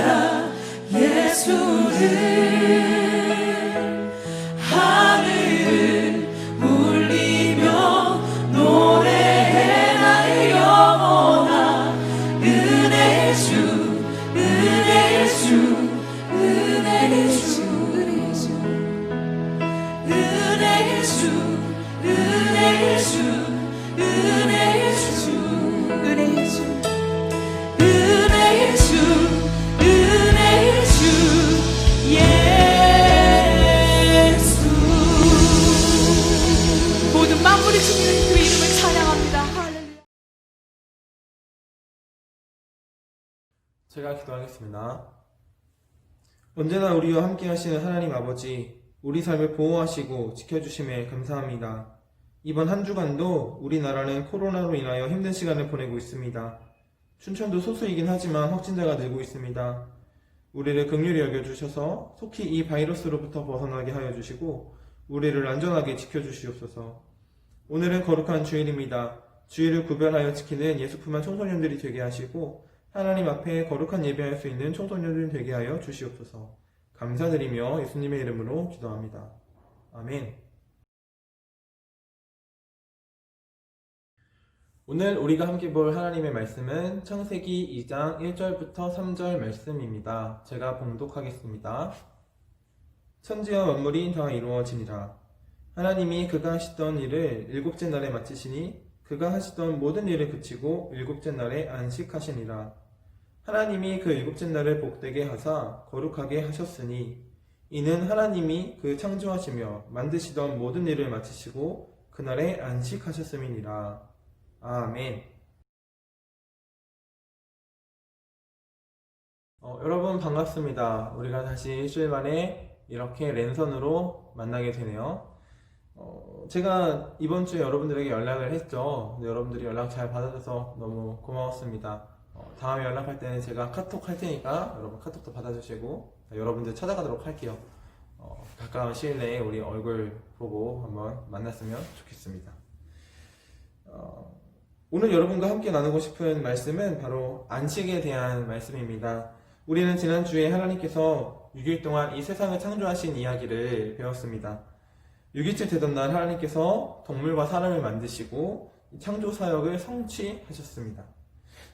나라 예수를 하늘을 울리며 노래해 나의 영혼아 은혜의 주 은혜의 주 은혜의 주 은혜의 주 은혜의 주 은혜의 주 은혜의 주 은혜의 주 은혜의 주 은혜의 주 예수. 모든 만물이 주님의 그 이름을 찬양합니다. 할렐루야. 제가 기도하겠습니다. 언제나 우리와 함께 하시는 하나님 아버지, 우리 삶을 보호하시고 지켜주심에 감사합니다. 이번 한 주간도 우리나라는 코로나로 인하여 힘든 시간을 보내고 있습니다. 춘천도 소수이긴 하지만 확진자가 늘고 있습니다. 우리를 긍휼히 여겨주셔서 속히 이 바이러스로부터 벗어나게 하여 주시고 우리를 안전하게 지켜주시옵소서. 오늘은 거룩한 주일입니다. 주일을 구별하여 지키는 예수품한 청소년들이 되게 하시고 하나님 앞에 거룩한 예배할 수 있는 청소년들이 되게 하여 주시옵소서. 감사드리며 예수님의 이름으로 기도합니다. 아멘. 오늘 우리가 함께 볼 하나님의 말씀은 창세기 2장 1절부터 3절 말씀입니다. 제가 봉독하겠습니다. 천지와 만물이 다 이루어지니라. 하나님이 그가 하시던 일을 일곱째 날에 마치시니 그가 하시던 모든 일을 그치고 일곱째 날에 안식하시니라. 하나님이 그 일곱째 날을 복되게 하사 거룩하게 하셨으니 이는 하나님이 그 창조하시며 만드시던 모든 일을 마치시고 그날에 안식하셨음이니라. 아멘. 여러분 반갑습니다. 우리가 다시 일주일 만에 이렇게 랜선으로 만나게 되네요. 제가 이번 주에 여러분들에게 연락을 했죠. 여러분들이 연락 잘 받아줘서 너무 고마웠습니다. 다음에 연락할 때는 제가 카톡 할 테니까 여러분 카톡도 받아주시고 여러분들 찾아가도록 할게요. 가까운 시일 내에 우리 얼굴 보고 한번 만났으면 좋겠습니다. 오늘 여러분과 함께 나누고 싶은 말씀은 바로 안식에 대한 말씀입니다. 우리는 지난주에 하나님께서 6일 동안 이 세상을 창조하신 이야기를 배웠습니다. 6일째 되던 날 하나님께서 동물과 사람을 만드시고 창조 사역을 성취하셨습니다.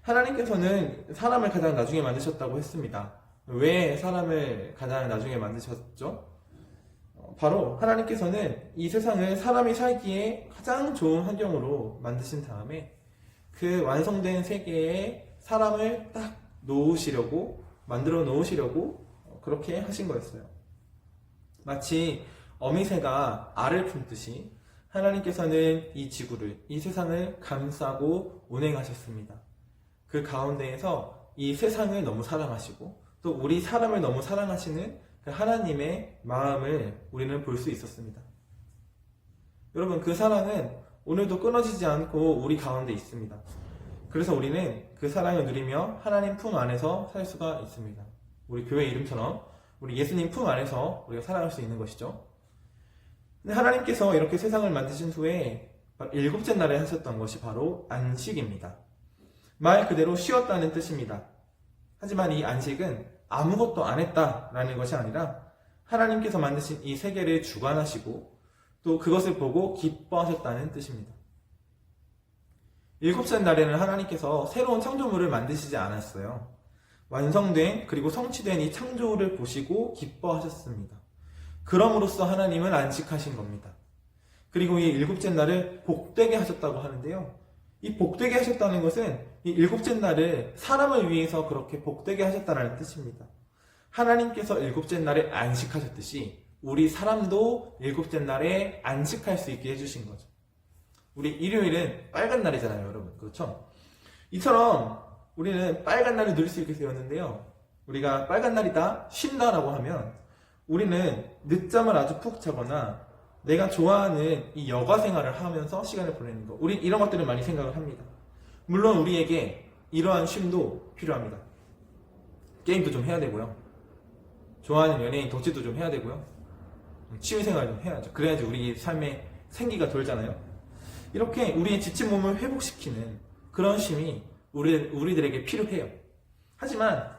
하나님께서는 사람을 가장 나중에 만드셨다고 했습니다. 왜 사람을 가장 나중에 만드셨죠? 바로 하나님께서는 이 세상을 사람이 살기에 가장 좋은 환경으로 만드신 다음에 그 완성된 세계에 사람을 딱 만들어 놓으시려고 그렇게 하신 거였어요. 마치 어미새가 알을 품듯이 하나님께서는 이 지구를, 이 세상을 감싸고 운행하셨습니다. 그 가운데에서 이 세상을 너무 사랑하시고 또 우리 사람을 너무 사랑하시는 그 하나님의 마음을 우리는 볼 수 있었습니다. 여러분, 그 사랑은 오늘도 끊어지지 않고 우리 가운데 있습니다. 그래서 우리는 그 사랑을 누리며 하나님 품 안에서 살 수가 있습니다. 우리 교회 이름처럼 우리 예수님 품 안에서 우리가 살아갈 수 있는 것이죠. 근데 하나님께서 이렇게 세상을 만드신 후에 일곱째 날에 하셨던 것이 바로 안식입니다. 말 그대로 쉬었다는 뜻입니다. 하지만 이 안식은 아무것도 안 했다라는 것이 아니라 하나님께서 만드신 이 세계를 주관하시고 또 그것을 보고 기뻐하셨다는 뜻입니다. 일곱째 날에는 하나님께서 새로운 창조물을 만드시지 않았어요. 완성된 그리고 성취된 이 창조를 보시고 기뻐하셨습니다. 그럼으로써 하나님은 안식하신 겁니다. 그리고 이 일곱째 날을 복되게 하셨다고 하는데요. 이 복되게 하셨다는 것은 이 일곱째 날을 사람을 위해서 그렇게 복되게 하셨다는 뜻입니다. 하나님께서 일곱째 날에 안식하셨듯이 우리 사람도 일곱째 날에 안식할 수 있게 해주신 거죠. 우리 일요일은 빨간 날이잖아요, 여러분. 그렇죠? 이처럼 우리는 빨간 날을 누릴 수 있게 되었는데요. 우리가 빨간 날이다, 쉰다라고 하면 우리는 늦잠을 아주 푹 자거나 내가 좋아하는 이 여가 생활을 하면서 시간을 보내는 거. 우리 이런 것들을 많이 생각을 합니다. 물론 우리에게 이러한 쉼도 필요합니다. 게임도 좀 해야 되고요. 좋아하는 연예인 덕질도 좀 해야 되고요. 취미생활 좀 해야죠. 그래야지 우리 삶에 생기가 돌잖아요. 이렇게 우리의 지친 몸을 회복시키는 그런 쉼이 우리들에게 필요해요. 하지만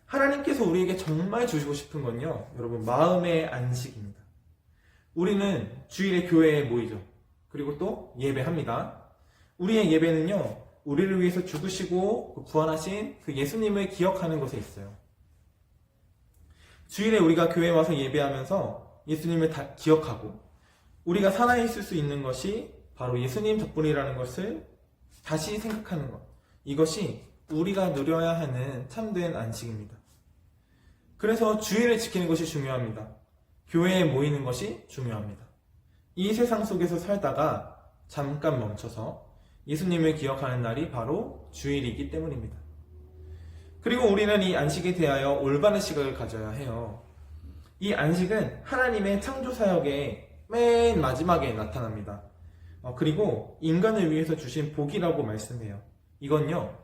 하나님께서 우리에게 정말 주시고 싶은 건요, 여러분, 마음의 안식입니다. 우리는 주일에 교회에 모이죠. 그리고 또 예배합니다. 우리의 예배는요, 우리를 위해서 죽으시고 부활하신 그 예수님을 기억하는 것에 있어요. 주일에 우리가 교회에 와서 예배하면서 예수님을 다 기억하고 우리가 살아있을 수 있는 것이 바로 예수님 덕분이라는 것을 다시 생각하는 것. 이것이 우리가 누려야 하는 참된 안식입니다. 그래서 주일을 지키는 것이 중요합니다. 교회에 모이는 것이 중요합니다. 이 세상 속에서 살다가 잠깐 멈춰서 예수님을 기억하는 날이 바로 주일이기 때문입니다. 그리고 우리는 이 안식에 대하여 올바른 시각을 가져야 해요. 이 안식은 하나님의 창조 사역의 맨 마지막에 나타납니다. 그리고 인간을 위해서 주신 복이라고 말씀해요. 이건요,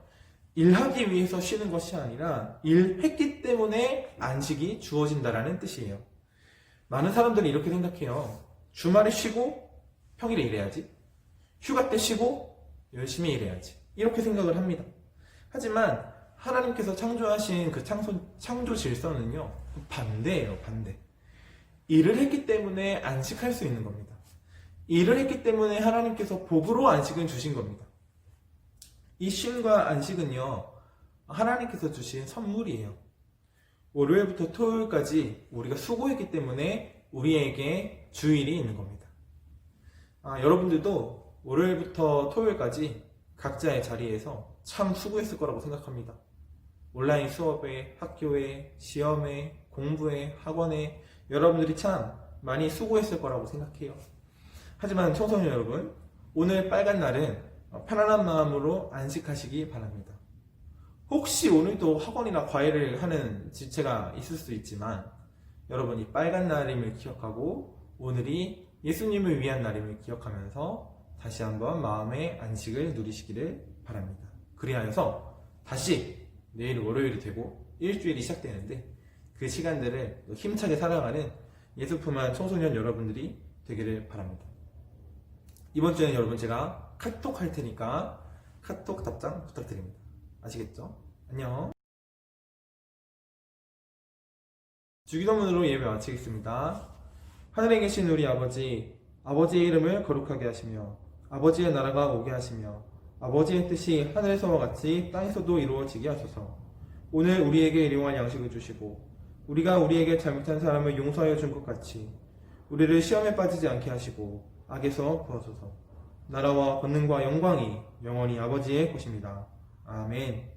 일하기 위해서 쉬는 것이 아니라 일했기 때문에 안식이 주어진다라는 뜻이에요. 많은 사람들이 이렇게 생각해요. 주말에 쉬고 평일에 일해야지. 휴가 때 쉬고 열심히 일해야지. 이렇게 생각을 합니다. 하지만 하나님께서 창조하신 그 창조 질서는요, 반대예요, 반대. 일을 했기 때문에 안식할 수 있는 겁니다. 일을 했기 때문에 하나님께서 복으로 안식을 주신 겁니다. 이 쉼과 안식은요, 하나님께서 주신 선물이에요. 월요일부터 토요일까지 우리가 수고했기 때문에 우리에게 주일이 있는 겁니다. 여러분들도 월요일부터 토요일까지 각자의 자리에서 참 수고했을 거라고 생각합니다. 온라인 수업에, 학교에, 시험에, 공부에, 학원에 여러분들이 참 많이 수고했을 거라고 생각해요. 하지만 청소년 여러분, 오늘 빨간 날은 편안한 마음으로 안식하시기 바랍니다. 혹시 오늘도 학원이나 과외를 하는 지체가 있을 수 있지만 여러분, 이 빨간 날임을 기억하고 오늘이 예수님을 위한 날임을 기억하면서 다시 한번 마음의 안식을 누리시기를 바랍니다. 그리하여서 다시 내일 월요일이 되고 일주일이 시작되는데 그 시간들을 힘차게 살아가는 예수품한 청소년 여러분들이 되기를 바랍니다. 이번 주에는 여러분 제가 카톡 할 테니까 카톡 답장 부탁드립니다. 아시겠죠? 안녕. 주기도문으로 예배 마치겠습니다. 하늘에 계신 우리 아버지, 아버지의 이름을 거룩하게 하시며 아버지의 나라가 오게 하시며 아버지의 뜻이 하늘에서와 같이 땅에서도 이루어지게 하소서. 오늘 우리에게 일용할 양식을 주시고 우리가 우리에게 잘못한 사람을 용서하여 준 것 같이 우리를 시험에 빠지지 않게 하시고 악에서 구하소서. 나라와 권능과 영광이 영원히 아버지의 것입니다. 아멘.